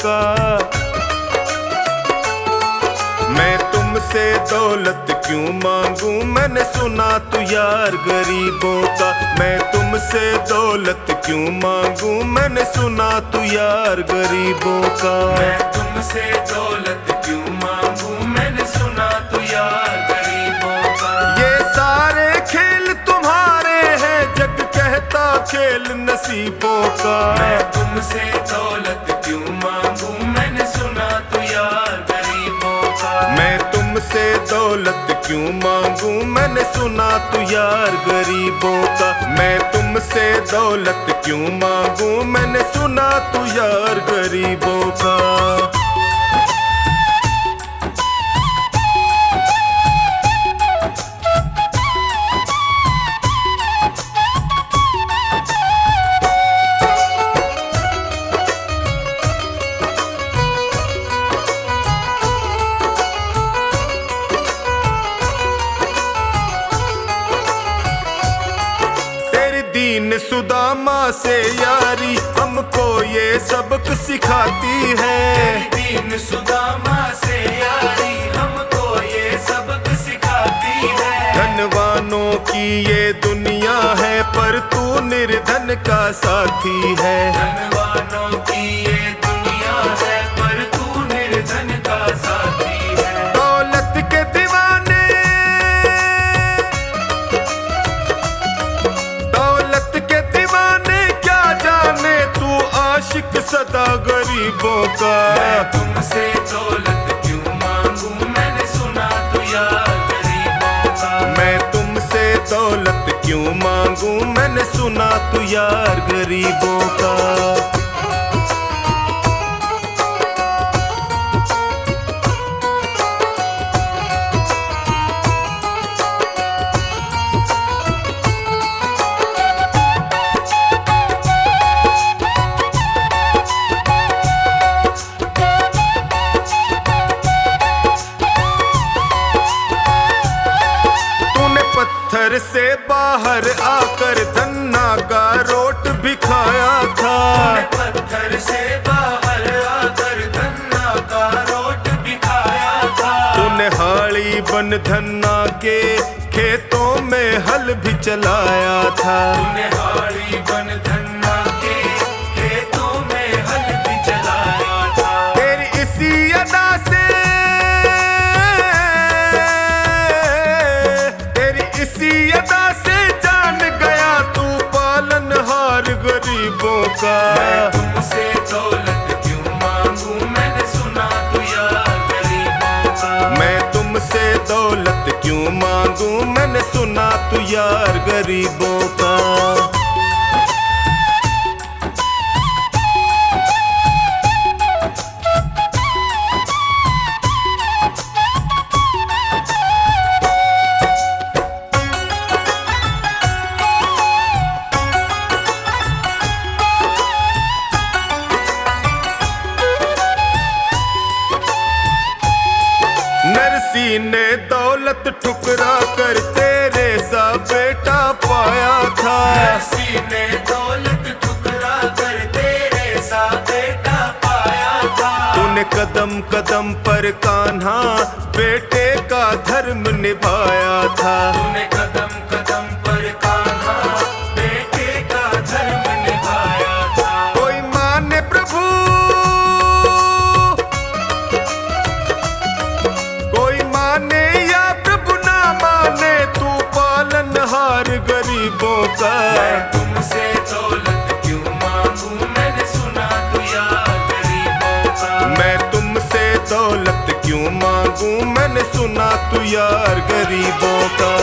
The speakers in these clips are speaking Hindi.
का। मैं तुमसे दौलत क्यों मांगू, मैंने सुना तू यार गरीबों का। मैं तुमसे दौलत क्यों मांगू, मैंने सुना तू यार गरीबों का। मैं तुमसे दौलत क्यों मांगू, मैंने सुना तू यार गरीबों का। ये सारे खेल तुम्हारे हैं, जग कहता खेल नसीबों का। मैं तुमसे दौलत क्यों मांगू, मैंने सुना तू यार गरीबों का। मैं तुमसे दौलत क्यों मांगू, मैंने सुना तू यार गरीबों का। मैं तुमसे दौलत क्यों मांगू, मैंने सुना तू यार गरीबों का। दीन सुदामा से यारी हमको ये सबक सिखाती है। दीन सुदामा से यारी हमको ये सबक सिखाती है। धनवानों की ये दुनिया है, पर तू निर्धन का साथी है। धनवानों की ये दुनिया है, पर तू निर्धन का साथी है। दौलत के दीवाने, आशिक सदा गरीबों का। मैं तुमसे दौलत क्यों मांगू, मैंने सुना तू यार गरीबों का। मैं तुमसे दौलत क्यों मांगू, मैंने सुना तू यार गरीबों का। पत्थर से बाहर आकर धन्ना का रोट भी खाया था। पत्थर से बाहर आकर धन्ना का रोट भी खाया था। तूने हाड़ी बन धन्ना के खेतों में हल भी चलाया था। तूने हाड़ी बन धन्ना के खेतों में हल भी चलाया था। तेरी इसी अदा से, इसी अदा से जान गया तू पालनहार गरीबों का। मैं तुमसे दौलत क्यों मांगू, मैंने सुना तू यार गरीबों का। मैं तुमसे दौलत क्यों मांगू, मैंने सुना तू यार गरीबों का। नरसी ने दौलत ठुकरा कर तेरे सा बेटा पाया था। नरसी ने दौलत ठुकरा कर तेरे सा बेटा पाया था। तूने कदम कदम पर कान्हा बेटे का धर्म निभाया था। तूने कदम कदम पर कान्हा बेटे का धर्म निभाया था। कोई माने प्रभु, कोई माने या प्रभु ना माने, तू पालनहार गरीबों का। मैं तुमसे दौलत क्यों मांगू, मैंने सुना तू यार गरीबों का। मैं तुमसे दौलत क्यों मांगू, मैंने सुना तू यार गरीबों का।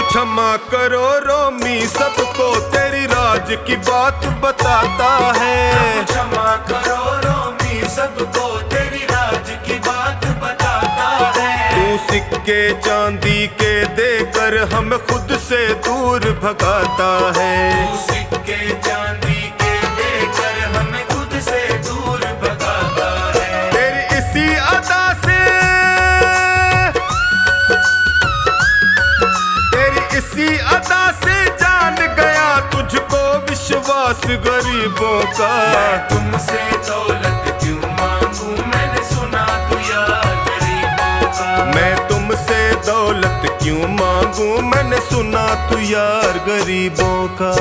क्षमा करो रोमी सबको, तेरी राज की बात बताता है। क्षमा करो रोमी सबको, तेरी राज की बात बताता है। तू सिक्के चांदी के देकर हमें खुद से दूर भगाता है। तू सिक्के चांदी के देकर हमें खुद से दूर भगाता है। तेरी इसी अदा से, तेरी इसी अदा से जान गया तुझको विश्वास गरीबों का। मैं तुमसे दौलत क्यों मांगू, मैंने सुना तू यार गरीबों का। मैं तुमसे दौलत क्यों मांगू, मैंने सुना तू यार गरीबों का।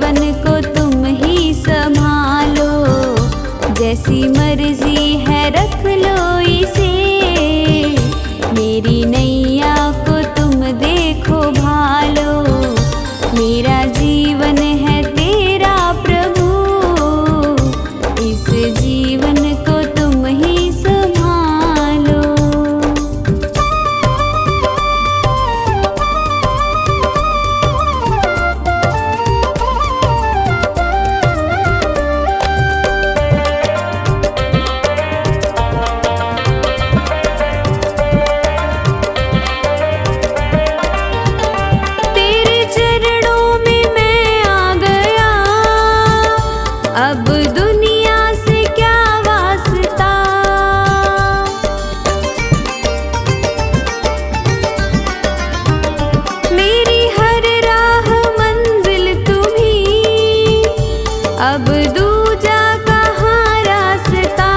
जीवन को तुम ही संभालो, जैसी मर्जी है रख लो इसे, मेरी नैया को तुम देखो भालो, मेरा जीवन है तेरा प्रभु, इस जीवन को तुम ही संभालो। तेरे चरणों में मैं आ गया, अब दुनिया से क्या वास्ता, मेरी हर राह मंजिल तुम्ही, अब दूजा कहाँ रास्ता,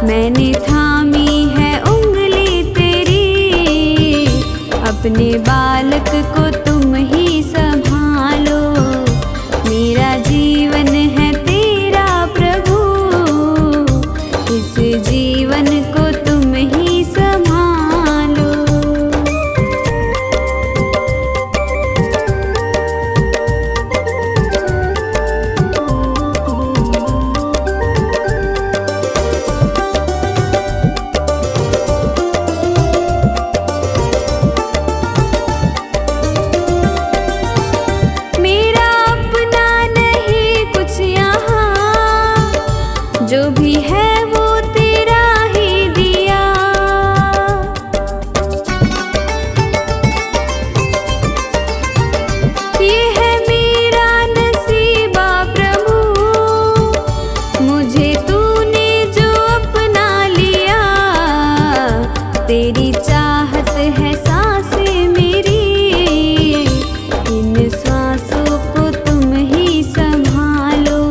मैंने थामी है उंगली तेरी, अपने बालक को तुम ही संभालो, मेरा जीवन है तेरा प्रभु, इस जीवन को तुम ही संभालो। मेरा अपना नहीं कुछ यहाँ, जो भी है वो तेरा ही दिया, ये है मेरा नसीबा प्रभु, मुझे तूने जो अपना लिया, तेरी चाहत है सांसें मेरी, इन सांसों को तुम ही संभालो,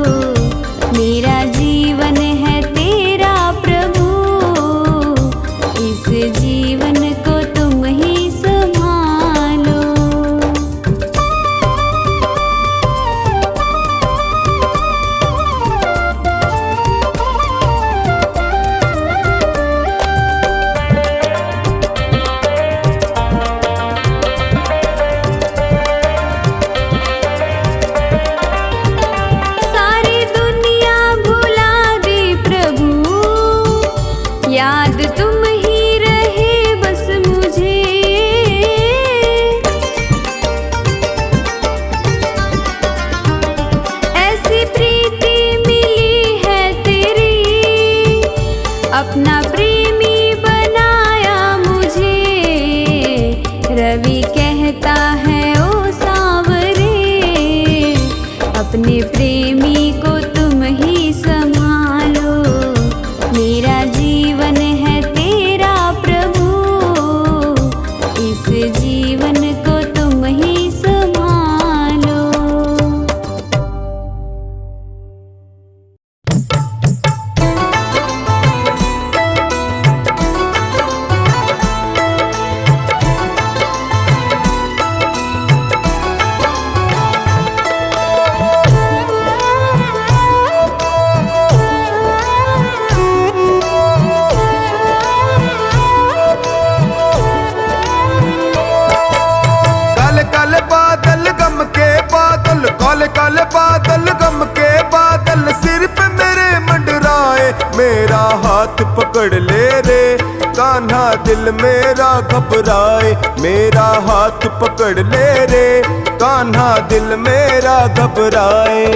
मेरा जीवन है तेरा प्रभु, इस जीवन को तुम ही संभालो। सारी दुनिया भुला दे प्रभु, याद तुम ही रहे बस मुझे, ऐसी प्रीति मिली है तेरी, अपना प्रेमी बनाया मुझे, रवि कहता है ओ सांवरे, अपने प्रेमी को तुम ही संभालो, मेरा जीवन है तेरा प्रभु, इस जीवन को तुम ही संभालो। काले काले बादल गम के बादल, काले काले बादल गम के बादल, सिर पे मेरे मंडराए, मेरा हाथ पकड़ ले रे कान्हा, दिल मेरा घबराए, मेरा हाथ पकड़ ले रे कान्हा, दिल मेरा घबराए।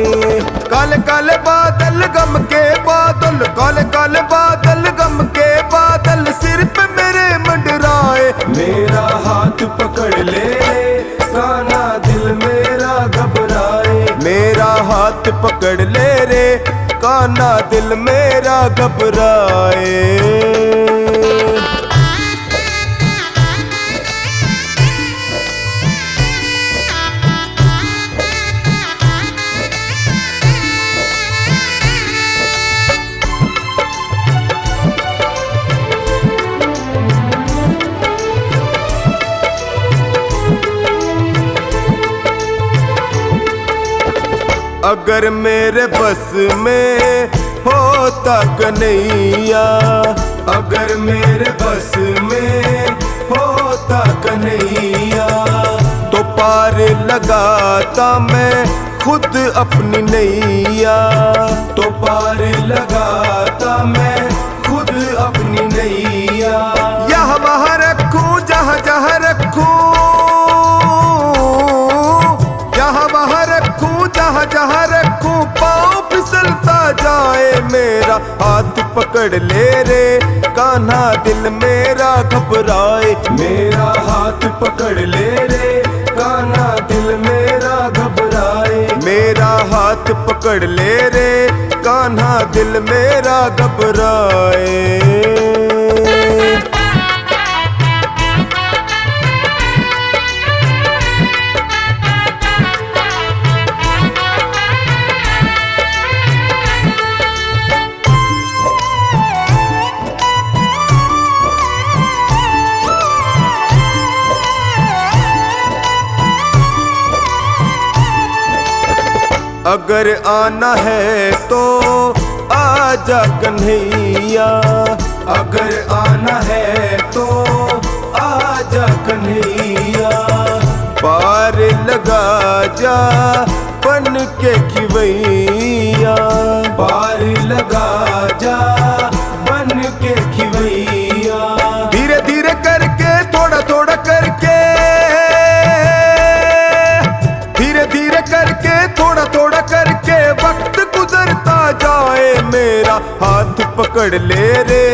काले काले बादल गम के बादल, काले काले बादल गम के बादल, सिर पे मेरे मंडराए, मेरा हाथ पकड़ ले कान्हा, दिल मेरा घबराए, मेरा हाथ पकड़ ले रे कान्हा, दिल मेरा घबराए। अगर मेरे बस में होता कन्हैया, अगर मेरे बस में होता कन्हैया, तो पार लगाता मैं खुद अपनी नैया, तो पार लगाता मैं खुद अपनी नैया। यहाँ वहाँ रखूं जहाँ जहाँ रखूं, यहाँ वहाँ रखूं जहाँ जहाँ रखूं, पाँव फिसलता जाए मेरा। हाथ पकड़ ले रे कान्हा दिल मेरा घबराए, मेरा हाथ पकड़ ले रे कान्हा दिल मेरा घबराए, मेरा हाथ पकड़ ले रे कान्हा दिल मेरा घबराए। अगर आना है तो आजा कन्हैया, अगर आना है तो आजा कन्हैया, पार लगा जा बन के खिवैया, पार लगा जा बन के खिवैया। धीरे धीरे करके थोड़ा थोड़ा करके, धीरे धीरे करके थोड़ा थोड़ा करके वक्त गुजरता जाए मेरा। हाथ पकड़ ले रे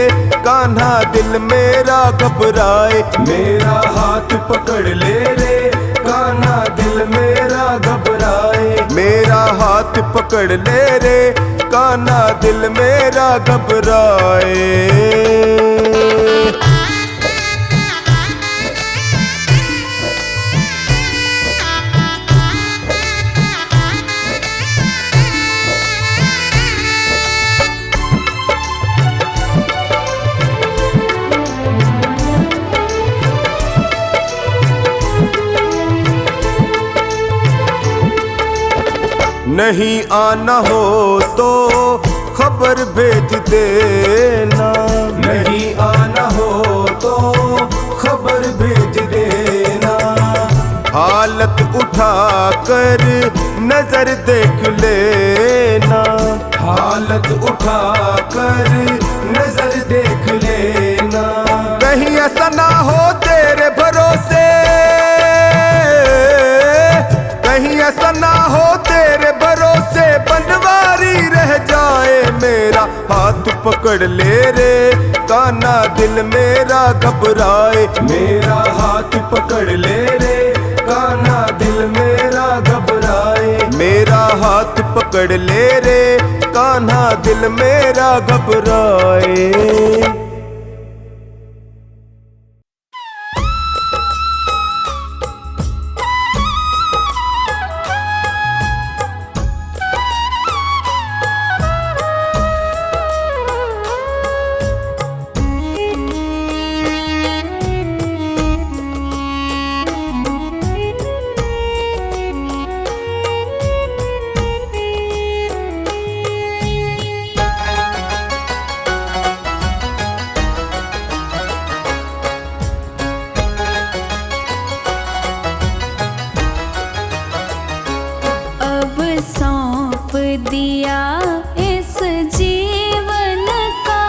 कान्हा दिल मेरा घबराए, मेरा हाथ पकड़ ले रे कान्हा दिल मेरा घबराए, मेरा हाथ पकड़ ले रे कान्हा दिल मेरा घबराए। नहीं आना हो तो खबर भेज देना, नहीं आना हो तो खबर भेज देना। हालत उठा कर नजर देख लेना, हालत उठा कर नजर देख लेना। कहीं ऐसा ना हो तेरे भरोसे, कहीं ऐसा ना हो तेरे भरोसे बनवारी रह जाए मेरा। हाथ पकड़ ले रे कान्हा दिल मेरा घबराए, मेरा हाथ पकड़ ले रे कान्हा दिल मेरा घबराए, मेरा हाथ पकड़ ले रे कान्हा दिल मेरा घबराए। दिया इस जीवन का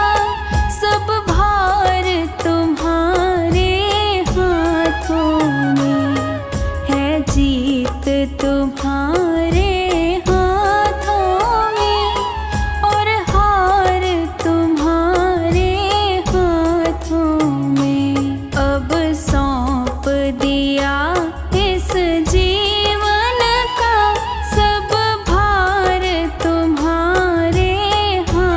सब भार तुम्हारे हाथों में है, जीत तुम्हारे हाथों में और हार तुम्हारे हाथों में। अब सौंप दिया इस जीवन का सब भार तुम्हारे हाथों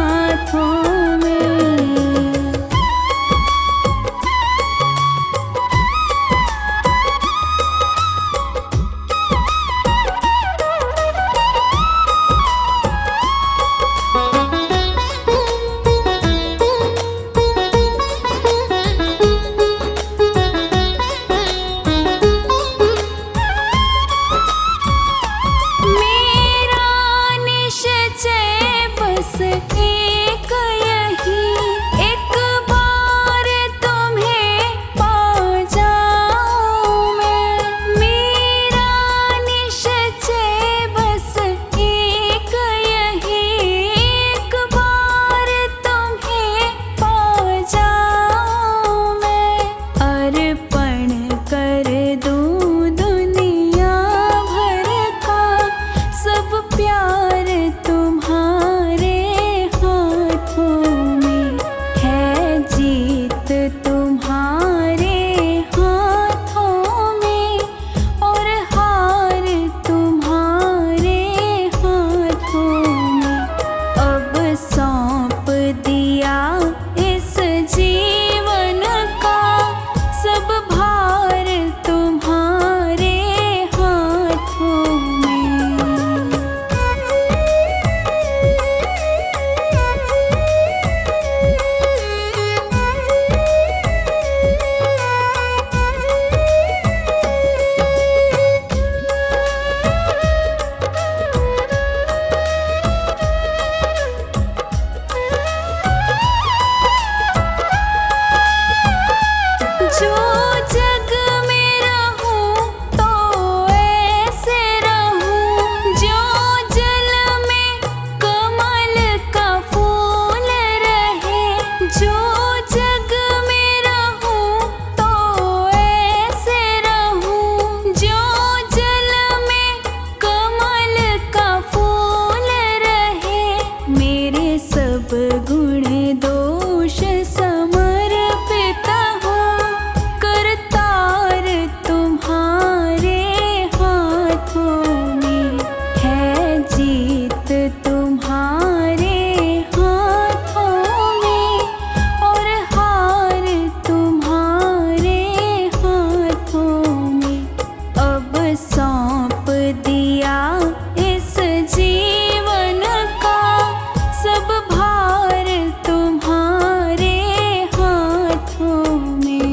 प्यार तुम्हारे हाथों में है, जीत तुम्हारे हाथों में और हार तुम्हारे हाथों में। अब सौंप दिया इस जीवन का सब भार तुम्हारे हाथों में। जो जग में रहूं तो ऐसे रहूं, जो जल में कमल का फूल रहे। जो जग में रहूं तो ऐसे रहूं, जो जल में कमल का फूल रहे। मेरे सब गुण दोष समर्पित हो, करतार तुम्हारे हाथों में है, जीत तुम्हारे हाथों में और हार तुम्हारे हाथों में। अब सौंप दिया इस जीवन का सब भार तुम्हारे हाथों में।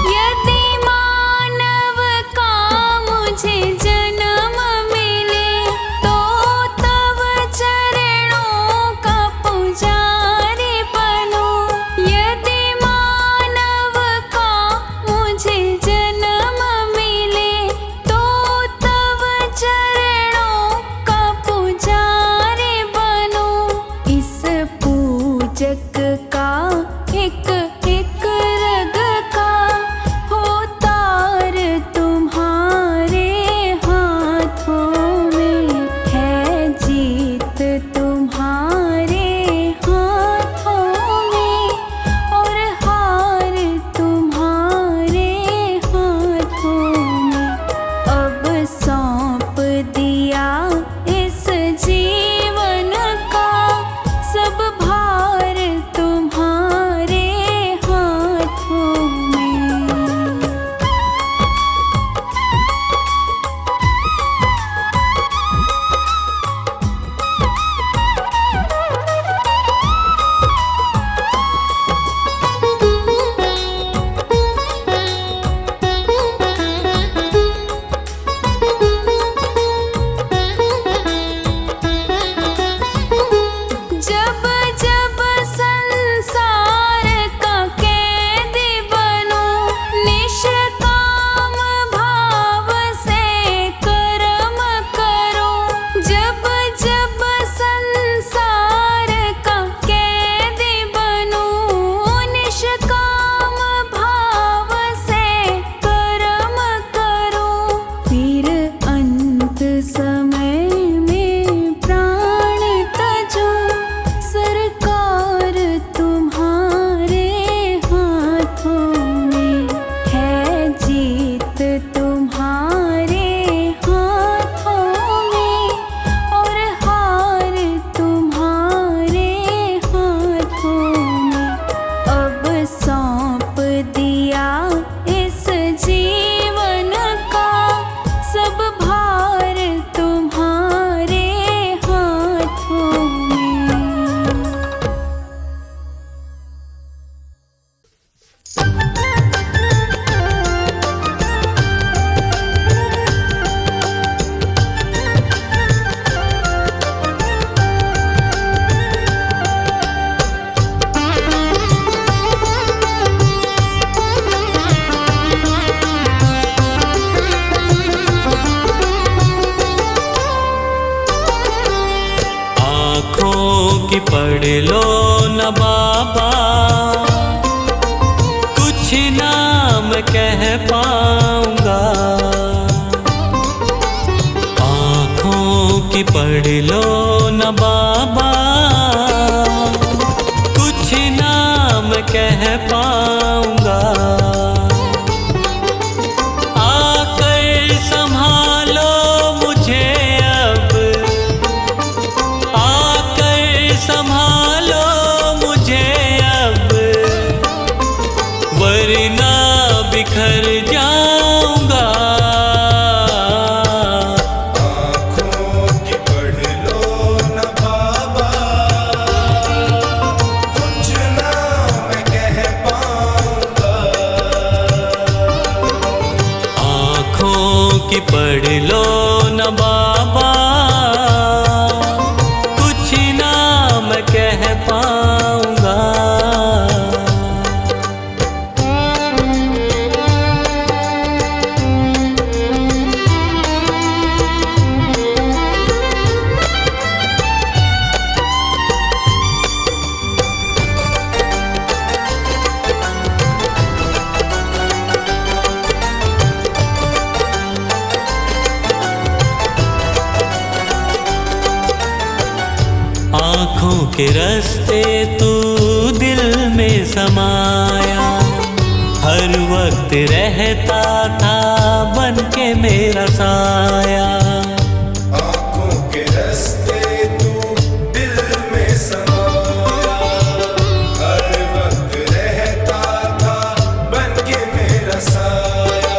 यदि मानव का मुझे जन्म मिले तो तव चरणों का पुजारी बनूं। यदि मानव का मुझे जन्म मिले तो तव चरणों का पुजारी बनूं। इस पूजक का एक एक रग का हो तार तुम्हारे हाथों में है, जीत तुम्हारे हाथों में और हार तुम्हारे हाथों में। अब सौंप दिया इस जीवन का सब भार तुम्हारे हाथों में। जब जब संसार का कैदी बनूं, निष्काम भाव से कर्म करूं। जब जब संसार का कैदी बनूं, निष्काम भाव से कर्म करूं। फिर अंत समय में प्राण तजूं, सरकार तुम्हारे हाथों में है, जीत तुम्हारे हाथों में और हार तुम्हारे हाथों में। अब सौंप दिया इस जीवन का सब भार तुम्हारे हाथों में। पढ़ लो न बाबा, कुछ नाम कह पाऊंगा। आकर संभालो मुझे अब, आकर संभालो मुझे अब, वरना बिखर जाऊंगा। आँखों की पढ़ लो न बाबा, कुछ ना मैं कह पाऊंगा। आँखों की पढ़ लो न बाबा, कुछ ना मैं कह पाऊंगा। आँखों के रास्ते तू दिल में समाया, हर वक्त रहता था बन के मेरा साया। आँखों के रास्ते तू दिल में समाया, हर वक्त रहता था बन के मेरा साया।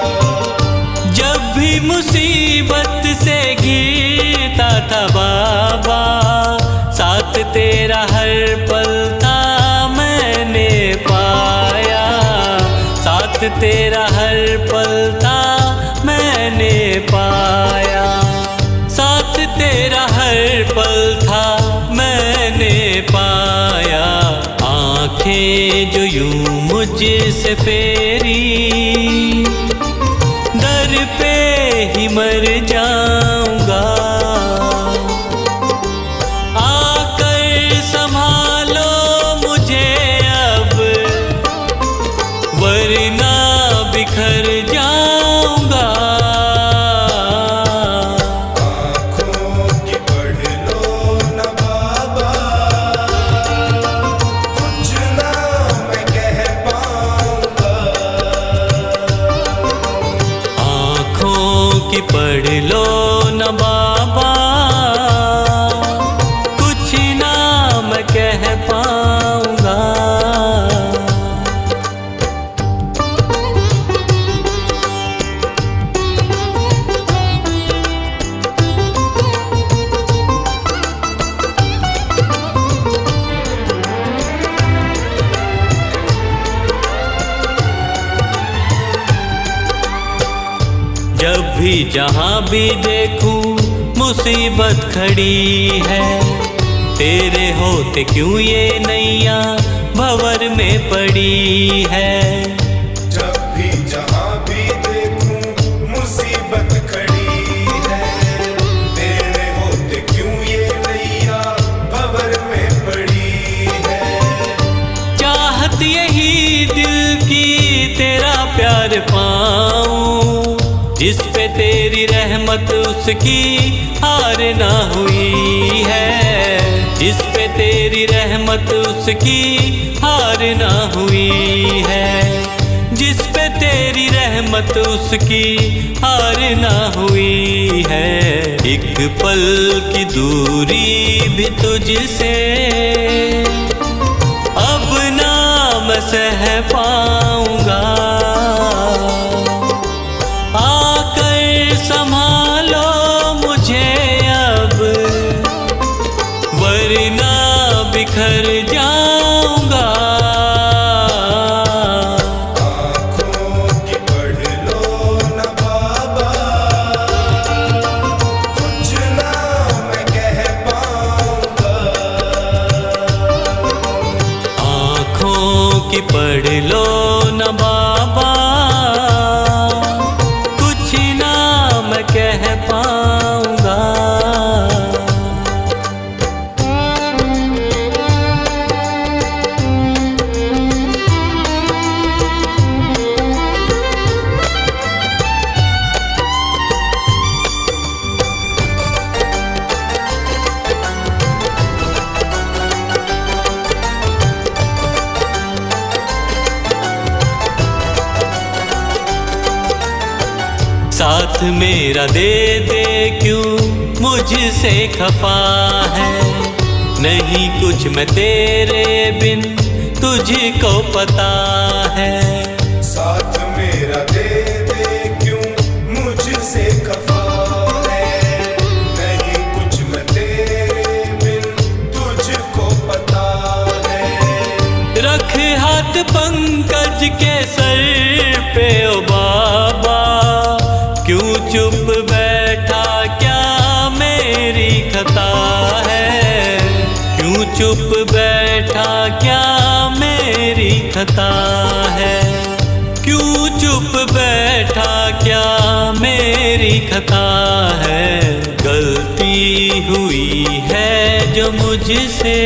जब भी मुसीबत से घिरता था बाबा, साथ तेरा हर पल था मैंने पाया। साथ तेरा हर पल था मैंने पाया। साथ तेरा हर पल था मैंने पाया। आँखें जो यूं मुझसे फेरी, दर पे ही मर जाऊंगा। आकर संभालो मुझे अब, वरना बिखर जाऊंगा। आँखों की पढ़ लो न बाबा, कुछ ना मैं कह पाऊंगा। आँखों की पढ़ लो न बाबा, कुछ ना मैं कह पाऊंगा। जब भी जहाँ भी देखूं मुसीबत खड़ी है, तेरे होते क्यों ये नैया भंवर में पड़ी है। जब भी जहाँ भी देखूं मुसीबत खड़ी है, तेरे होते क्यों ये नैया भंवर में पड़ी है। चाहत यही दिल की तेरा प्यार पाऊं, जिस पे तेरी रहमत उसकी हार ना हुई है। जिस पे तेरी रहमत उसकी हार ना हुई है। जिस पे तेरी रहमत उसकी हार ना हुई है। एक पल की दूरी भी तुझसे अब ना मैं सह पाऊंगा। आकर संभालो मुझे अब, वरना बिखर जाऊंगा। आँखों की पढ़ लो न बाबा, कुछ ना मैं कह पाऊंगा। आँखों की पढ़ लो न बाबा, मेरा दे दे क्यों मुझसे खफा है, नहीं कुछ मैं तेरे बिन तुझको पता है। साथ मेरा दे दे क्यों मुझसे खफा है, नहीं कुछ मैं तेरे बिन तुझको पता है। रख हाथ पंकज के सर पे ओ बाबा, क्यों चुप बैठा क्या मेरी खता है, क्यों चुप बैठा क्या मेरी खता है, क्यों चुप बैठा क्या मेरी खता है। गलती हुई है जो मुझसे